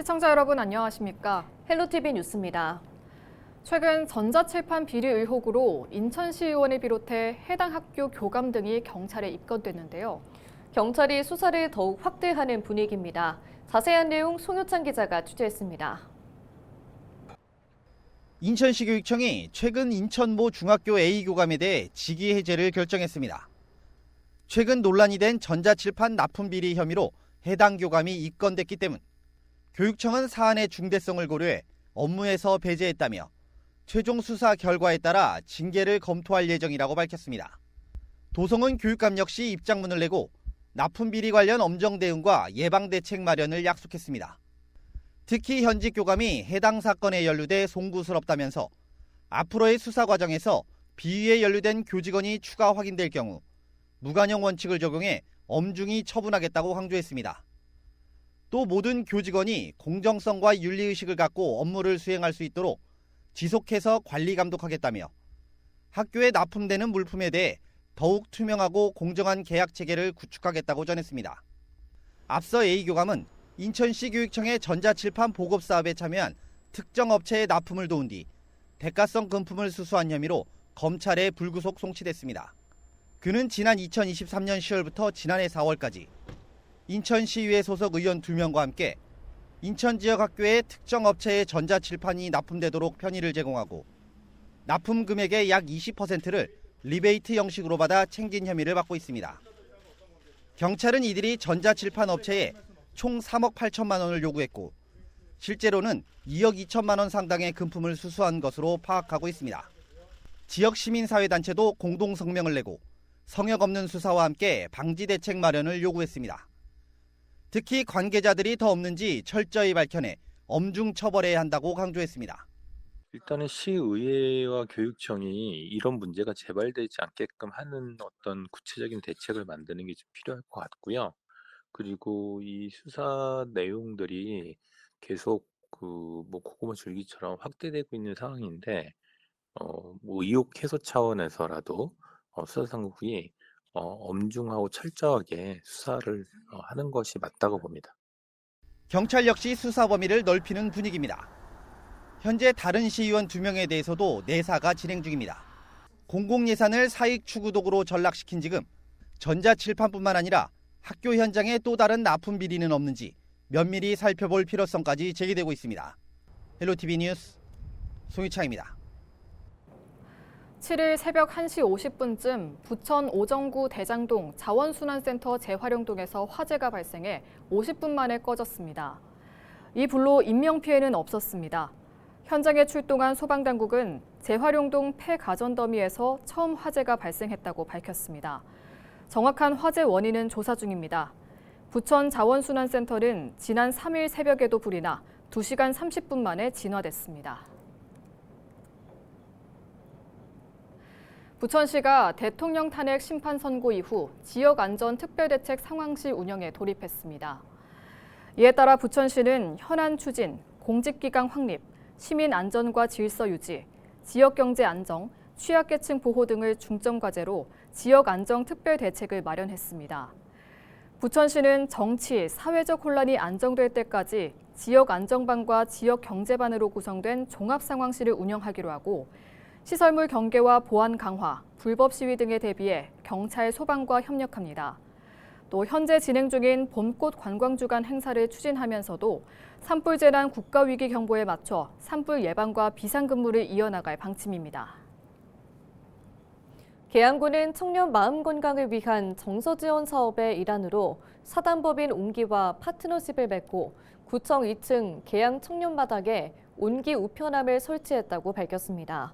시청자 여러분 안녕하십니까? 헬로티비 뉴스입니다. 최근 전자칠판 비리 의혹으로 인천시 의원을 비롯해 해당 학교 교감 등이 경찰에 입건됐는데요. 경찰이 수사를 더욱 확대하는 분위기입니다. 자세한 내용 송효찬 기자가 취재했습니다. 인천시 교육청이 최근 인천 모 중학교 A 교감에 대해 직위 해제를 결정했습니다. 최근 논란이 된 전자칠판 납품 비리 혐의로 해당 교감이 입건됐기 때문 교육청은 사안의 중대성을 고려해 업무에서 배제했다며 최종 수사 결과에 따라 징계를 검토할 예정이라고 밝혔습니다. 도성은 교육감 역시 입장문을 내고 납품 비리 관련 엄정 대응과 예방 대책 마련을 약속했습니다. 특히 현직 교감이 해당 사건에 연루돼 송구스럽다면서 앞으로의 수사 과정에서 비위에 연루된 교직원이 추가 확인될 경우 무관용 원칙을 적용해 엄중히 처분하겠다고 강조했습니다. 또 모든 교직원이 공정성과 윤리의식을 갖고 업무를 수행할 수 있도록 지속해서 관리 감독하겠다며 학교에 납품되는 물품에 대해 더욱 투명하고 공정한 계약 체계를 구축하겠다고 전했습니다. 앞서 A교감은 인천시 교육청의 전자칠판 보급 사업에 참여한 특정 업체의 납품을 도운 뒤 대가성 금품을 수수한 혐의로 검찰에 불구속 송치됐습니다. 그는 지난 2023년 10월부터 지난해 4월까지 인천시의회 소속 의원 2명과 함께 인천 지역 학교의 특정 업체의 전자칠판이 납품되도록 편의를 제공하고 납품 금액의 약 20%를 리베이트 형식으로 받아 챙긴 혐의를 받고 있습니다. 경찰은 이들이 전자칠판 업체에 총 3억 8천만 원을 요구했고 실제로는 2억 2천만 원 상당의 금품을 수수한 것으로 파악하고 있습니다. 지역 시민사회단체도 공동 성명을 내고 성역 없는 수사와 함께 방지 대책 마련을 요구했습니다. 특히 관계자들이 더 없는지 철저히 밝혀내 엄중 처벌해야 한다고 강조했습니다. 일단은 시의회와 교육청이 이런 문제가 재발되지 않게끔 하는 어떤 구체적인 대책을 만드는 게 좀 필요할 것 같고요. 그리고 이 수사 내용들이 계속 고구마 줄기처럼 확대되고 있는 상황인데, 의혹 해소 차원에서라도 수사당국이 엄중하고 철저하게 수사를 하는 것이 맞다고 봅니다. 경찰 역시 수사 범위를 넓히는 분위기입니다. 현재 다른 시의원 2명에 대해서도 내사가 진행 중입니다. 공공예산을 사익 추구 도구로 전락시킨 지금 전자칠판뿐만 아니라 학교 현장에 또 다른 납품 비리는 없는지 면밀히 살펴볼 필요성까지 제기되고 있습니다. 헬로티비 뉴스 송유창입니다. 7일 새벽 1시 50분쯤 부천 오정구 대장동 자원순환센터 재활용동에서 화재가 발생해 50분 만에 꺼졌습니다. 이 불로 인명피해는 없었습니다. 현장에 출동한 소방당국은 재활용동 폐가전 더미에서 처음 화재가 발생했다고 밝혔습니다. 정확한 화재 원인은 조사 중입니다. 부천 자원순환센터는 지난 3일 새벽에도 불이 나 2시간 30분 만에 진화됐습니다. 부천시가 대통령 탄핵 심판 선고 이후 지역안전특별대책 상황실 운영에 돌입했습니다. 이에 따라 부천시는 현안 추진, 공직기강 확립, 시민 안전과 질서 유지, 지역경제 안정, 취약계층 보호 등을 중점 과제로 지역안정특별대책을 마련했습니다. 부천시는 정치, 사회적 혼란이 안정될 때까지 지역안정반과 지역경제반으로 구성된 종합상황실을 운영하기로 하고 시설물 경계와 보안 강화, 불법 시위 등에 대비해 경찰, 소방과 협력합니다. 또 현재 진행 중인 봄꽃 관광주간 행사를 추진하면서도 산불 재난 국가위기 경보에 맞춰 산불 예방과 비상근무를 이어나갈 방침입니다. 계양구는 청년 마음 건강을 위한 정서 지원 사업의 일환으로 사단법인 온기와 파트너십을 맺고 구청 2층 계양 청년마당에 온기 우편함을 설치했다고 밝혔습니다.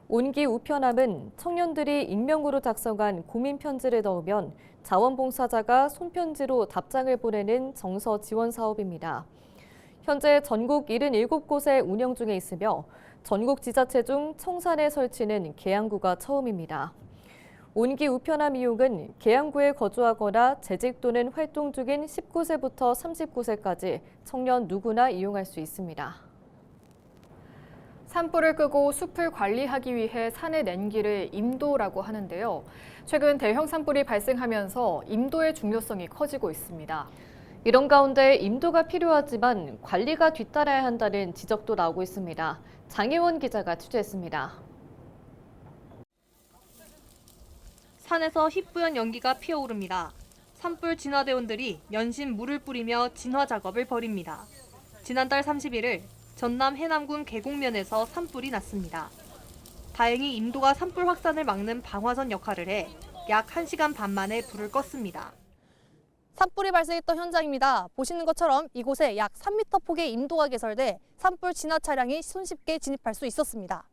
온기 우편함은 청년들이 익명으로 작성한 고민 편지를 넣으면 자원봉사자가 손편지로 답장을 보내는 정서 지원 사업입니다. 현재 전국 77곳에 운영 중에 있으며 전국 지자체 중 청산에 설치는 계양구가 처음입니다. 온기 우편함 이용은 계양구에 거주하거나 재직 또는 활동 중인 19세부터 39세까지 청년 누구나 이용할 수 있습니다. 산불을 끄고 숲을 관리하기 위해 산에 낸 길을 임도라고 하는데요. 최근 대형 산불이 발생하면서 임도의 중요성이 커지고 있습니다. 이런 가운데 인도가 필요하지만 관리가 뒤따라야 한다는 지적도 나오고 있습니다. 장혜원 기자가 취재했습니다. 산에서 희뿌연 연기가 피어오릅니다. 산불 진화대원들이 연신 물을 뿌리며 진화 작업을 벌입니다. 지난달 31일 전남 해남군 계곡면에서 산불이 났습니다. 다행히 인도가 산불 확산을 막는 방화선 역할을 해 약 1시간 반 만에 불을 껐습니다. 산불이 발생했던 현장입니다. 보시는 것처럼 이곳에 약 3m 폭의 임도가 개설돼 산불 진화 차량이 손쉽게 진입할 수 있었습니다.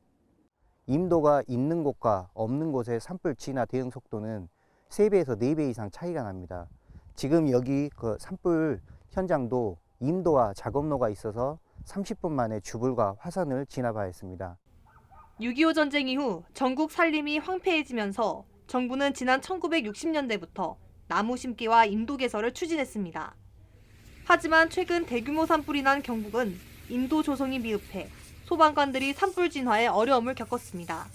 임도가 있는 곳과 없는 곳의 산불 진화 대응 속도는 3배에서 4배 이상 차이가 납니다. 지금 여기 그 산불 현장도 임도와 작업로가 있어서 30분 만에 주불과 화산을 진압하였습니다. 6.25 전쟁 이후 전국 산림이 황폐해지면서 정부는 지난 1960년대부터 나무 심기와 인도 개설을 추진했습니다. 하지만 최근 대규모 산불이 난 경북은 인도 조성이 미흡해 소방관들이 산불 진화에 어려움을 겪었습니다.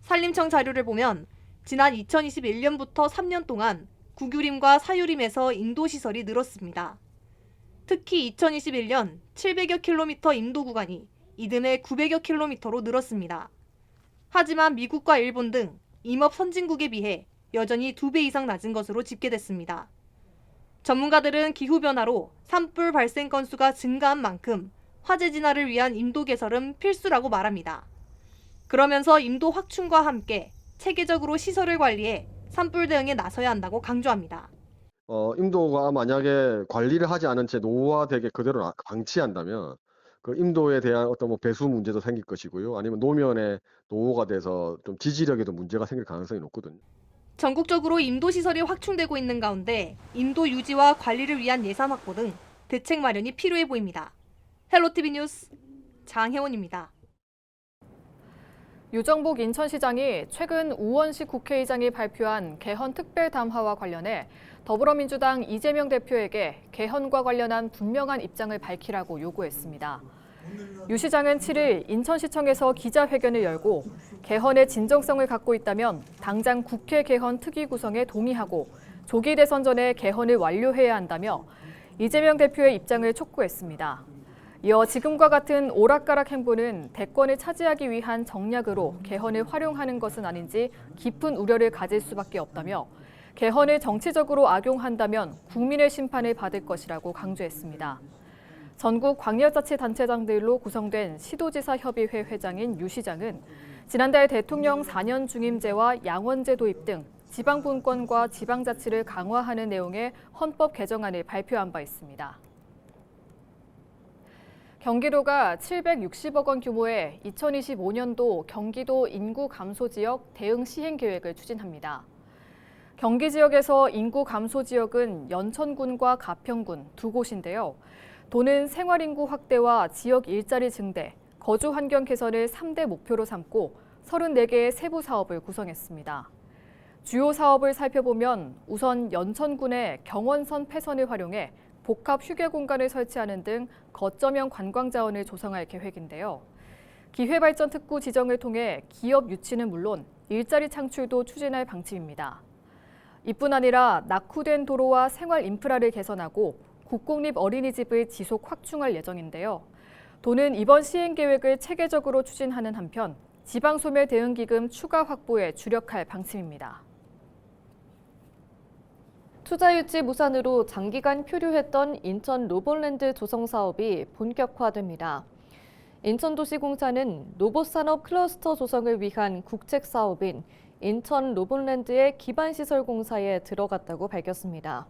산림청 자료를 보면 지난 2021년부터 3년 동안 구규림과 사유림에서 인도 시설이 늘었습니다. 특히 2021년 700여 킬로미터 인도 구간이 이듬해 900여 킬로미터로 늘었습니다. 하지만 미국과 일본 등 임업 선진국에 비해 여전히 2배 이상 낮은 것으로 집계됐습니다. 전문가들은 기후변화로 산불 발생 건수가 증가한 만큼 화재 진화를 위한 인도 개설은 필수라고 말합니다. 그러면서 인도 확충과 함께 체계적으로 시설을 관리해 산불 대응에 나서야 한다고 강조합니다. 임도가 만약에 관리를 하지 않은 채 노후화되게 그대로 방치한다면 그 임도에 대한 어떤 배수 문제도 생길 것이고요. 아니면 노면에 노후가 돼서 좀 지지력에도 문제가 생길 가능성이 높거든요. 전국적으로 인도 시설이 확충되고 있는 가운데 인도 유지와 관리를 위한 예산 확보 등 대책 마련이 필요해 보입니다. 헬로티비 뉴스 장혜원입니다. 유정복 인천시장이 최근 우원식 국회의장이 발표한 개헌 특별 담화와 관련해 더불어민주당 이재명 대표에게 개헌과 관련한 분명한 입장을 밝히라고 요구했습니다. 유 시장은 7일 인천시청에서 기자회견을 열고 개헌의 진정성을 갖고 있다면 당장 국회 개헌 특위 구성에 동의하고 조기 대선 전에 개헌을 완료해야 한다며 이재명 대표의 입장을 촉구했습니다. 이어 지금과 같은 오락가락 행보는 대권을 차지하기 위한 정략으로 개헌을 활용하는 것은 아닌지 깊은 우려를 가질 수밖에 없다며 개헌을 정치적으로 악용한다면 국민의 심판을 받을 것이라고 강조했습니다. 전국 광역자치단체장들로 구성된 시도지사협의회 회장인 유 시장은 지난달 대통령 4년 중임제와 양원제 도입 등 지방분권과 지방자치를 강화하는 내용의 헌법 개정안을 발표한 바 있습니다. 경기도가 760억 원 규모의 2025년도 경기도 인구 감소 지역 대응 시행 계획을 추진합니다. 경기 지역에서 인구 감소 지역은 연천군과 가평군 두 곳인데요. 도는 생활인구 확대와 지역 일자리 증대, 거주 환경 개선을 3대 목표로 삼고 34개의 세부 사업을 구성했습니다. 주요 사업을 살펴보면 우선 연천군의 경원선 폐선을 활용해 복합 휴게 공간을 설치하는 등 거점형 관광 자원을 조성할 계획인데요. 기회발전 특구 지정을 통해 기업 유치는 물론 일자리 창출도 추진할 방침입니다. 이뿐 아니라 낙후된 도로와 생활 인프라를 개선하고 국공립 어린이집을 지속 확충할 예정인데요. 도는 이번 시행 계획을 체계적으로 추진하는 한편 지방소멸 대응기금 추가 확보에 주력할 방침입니다. 투자 유치 무산으로 장기간 표류했던 인천 로봇랜드 조성 사업이 본격화됩니다. 인천도시공사는 로봇산업 클러스터 조성을 위한 국책 사업인 인천 로봇랜드의 기반시설 공사에 들어갔다고 밝혔습니다.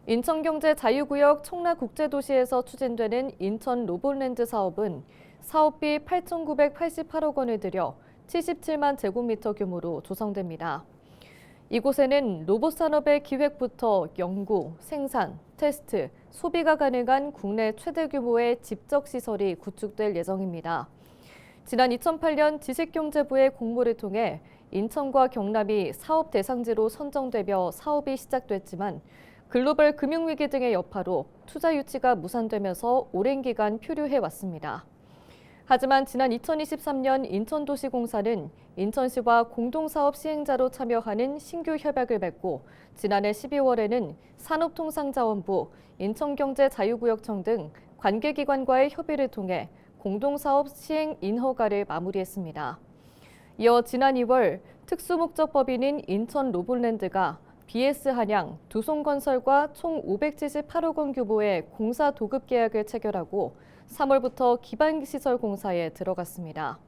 인천경제자유구역 청라국제도시에서 추진되는 인천 로봇랜드 사업은 사업비 8,988억 원을 들여 77만 제곱미터 규모로 조성됩니다. 이곳에는 로봇 산업의 기획부터 연구, 생산, 테스트, 소비가 가능한 국내 최대 규모의 집적 시설이 구축될 예정입니다. 지난 2008년 지식경제부의 공모를 통해 인천과 경남이 사업 대상지로 선정되며 사업이 시작됐지만 글로벌 금융위기 등의 여파로 투자 유치가 무산되면서 오랜 기간 표류해 왔습니다. 하지만 지난 2023년 인천도시공사는 인천시와 공동사업 시행자로 참여하는 신규 협약을 맺고 지난해 12월에는 산업통상자원부, 인천경제자유구역청 등 관계기관과의 협의를 통해 공동사업 시행 인허가를 마무리했습니다. 이어 지난 2월 특수목적법인인 인천로봇랜드가 BS한양, 두송건설과 총 578억 원 규모의 공사 도급 계약을 체결하고 3월부터 기반시설 공사에 들어갔습니다.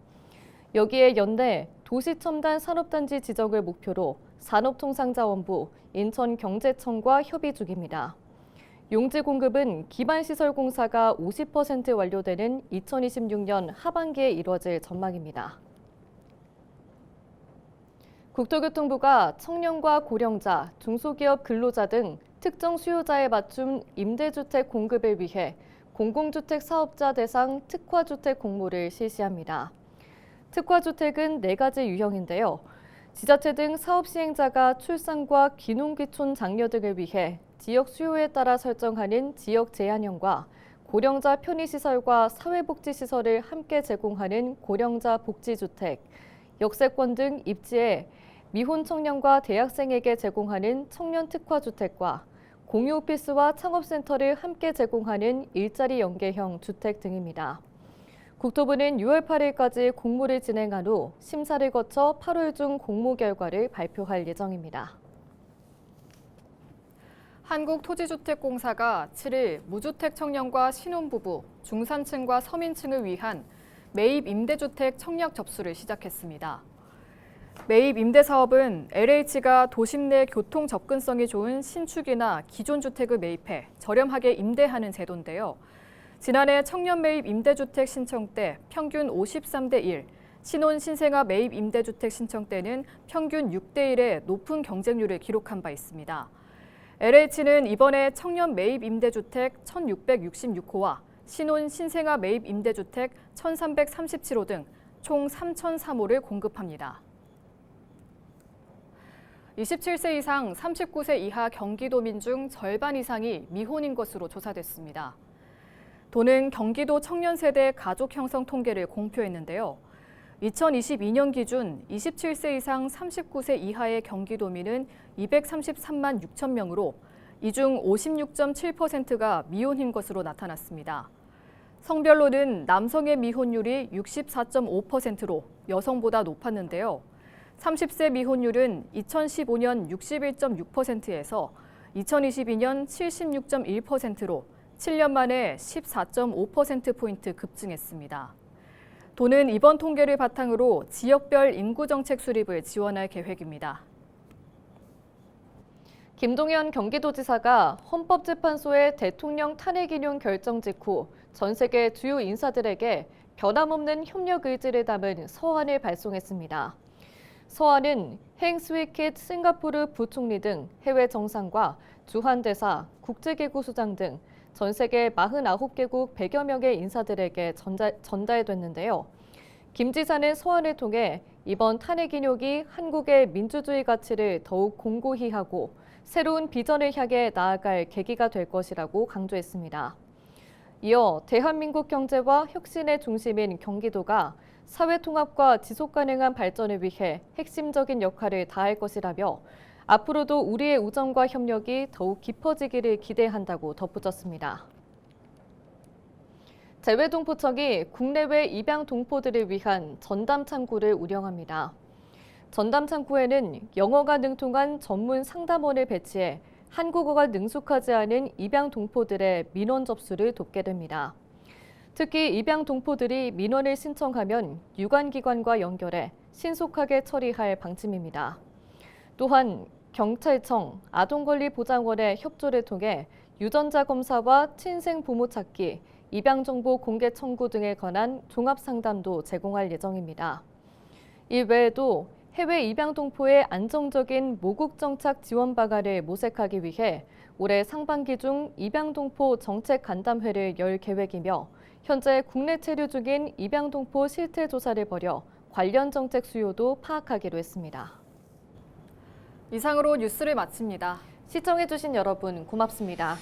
여기에 연내 도시첨단 산업단지 지정을 목표로 산업통상자원부, 인천경제청과 협의 중입니다. 용지 공급은 기반시설 공사가 50% 완료되는 2026년 하반기에 이뤄질 전망입니다. 국토교통부가 청년과 고령자, 중소기업 근로자 등 특정 수요자에 맞춘 임대주택 공급을 위해 공공주택 사업자 대상 특화주택 공모를 실시합니다. 특화주택은 4가지 유형인데요. 지자체 등 사업 시행자가 출산과 귀농귀촌 장려 등을 위해 지역 수요에 따라 설정하는 지역 제한형과 고령자 편의시설과 사회복지시설을 함께 제공하는 고령자 복지주택, 역세권 등 입지에 미혼 청년과 대학생에게 제공하는 청년 특화주택과 공유 오피스와 창업센터를 함께 제공하는 일자리 연계형 주택 등입니다. 국토부는 6월 8일까지 공모를 진행한 후 심사를 거쳐 8월 중 공모 결과를 발표할 예정입니다. 한국토지주택공사가 7일 무주택 청년과 신혼부부, 중산층과 서민층을 위한 매입 임대주택 청약 접수를 시작했습니다. 매입 임대 사업은 LH가 도심 내 교통 접근성이 좋은 신축이나 기존 주택을 매입해 저렴하게 임대하는 제도인데요. 지난해 청년 매입 임대주택 신청 때 평균 53대 1, 신혼 신생아 매입 임대주택 신청 때는 평균 6대 1의 높은 경쟁률을 기록한 바 있습니다. LH는 이번에 청년 매입 임대주택 1,666호와 신혼 신생아 매입 임대주택 1,337호 등 총 3,003호를 공급합니다. 27세 이상 39세 이하 경기도민 중 절반 이상이 미혼인 것으로 조사됐습니다. 도는 경기도 청년 세대 가족 형성 통계를 공표했는데요. 2022년 기준 27세 이상 39세 이하의 경기도민은 233만 6천 명으로 이 중 56.7%가 미혼인 것으로 나타났습니다. 성별로는 남성의 미혼율이 64.5%로 여성보다 높았는데요. 30세 미혼율은 2015년 61.6%에서 2022년 76.1%로 7년 만에 14.5%포인트 급증했습니다. 도는 이번 통계를 바탕으로 지역별 인구정책 수립을 지원할 계획입니다. 김동연 경기도지사가 헌법재판소의 대통령 탄핵 인용 결정 직후 전 세계 주요 인사들에게 변함없는 협력 의지를 담은 서한을 발송했습니다. 서한은 행 스위킷 싱가포르 부총리 등 해외 정상과 주한 대사, 국제기구 수장 등 전 세계 49개국 100여 명의 인사들에게 전달됐는데요. 김 지사는 서한을 통해 이번 탄핵 인용이 한국의 민주주의 가치를 더욱 공고히 하고 새로운 비전을 향해 나아갈 계기가 될 것이라고 강조했습니다. 이어 대한민국 경제와 혁신의 중심인 경기도가 사회 통합과 지속 가능한 발전을 위해 핵심적인 역할을 다할 것이라며 앞으로도 우리의 우정과 협력이 더욱 깊어지기를 기대한다고 덧붙였습니다. 재외동포청이 국내외 입양 동포들을 위한 전담 창구를 운영합니다. 전담 창구에는 영어가 능통한 전문 상담원을 배치해 한국어가 능숙하지 않은 입양 동포들의 민원 접수를 돕게 됩니다. 특히 입양 동포들이 민원을 신청하면 유관기관과 연결해 신속하게 처리할 방침입니다. 또한 경찰청, 아동권리보장원의 협조를 통해 유전자 검사와 친생 부모 찾기, 입양정보 공개 청구 등에 관한 종합상담도 제공할 예정입니다. 이 외에도 해외 입양 동포의 안정적인 모국 정착 지원 방안을 모색하기 위해 올해 상반기 중 입양 동포 정책 간담회를 열 계획이며 현재 국내 체류 중인 입양 동포 실태 조사를 벌여 관련 정책 수요도 파악하기로 했습니다. 이상으로 뉴스를 마칩니다. 시청해주신 여러분 고맙습니다.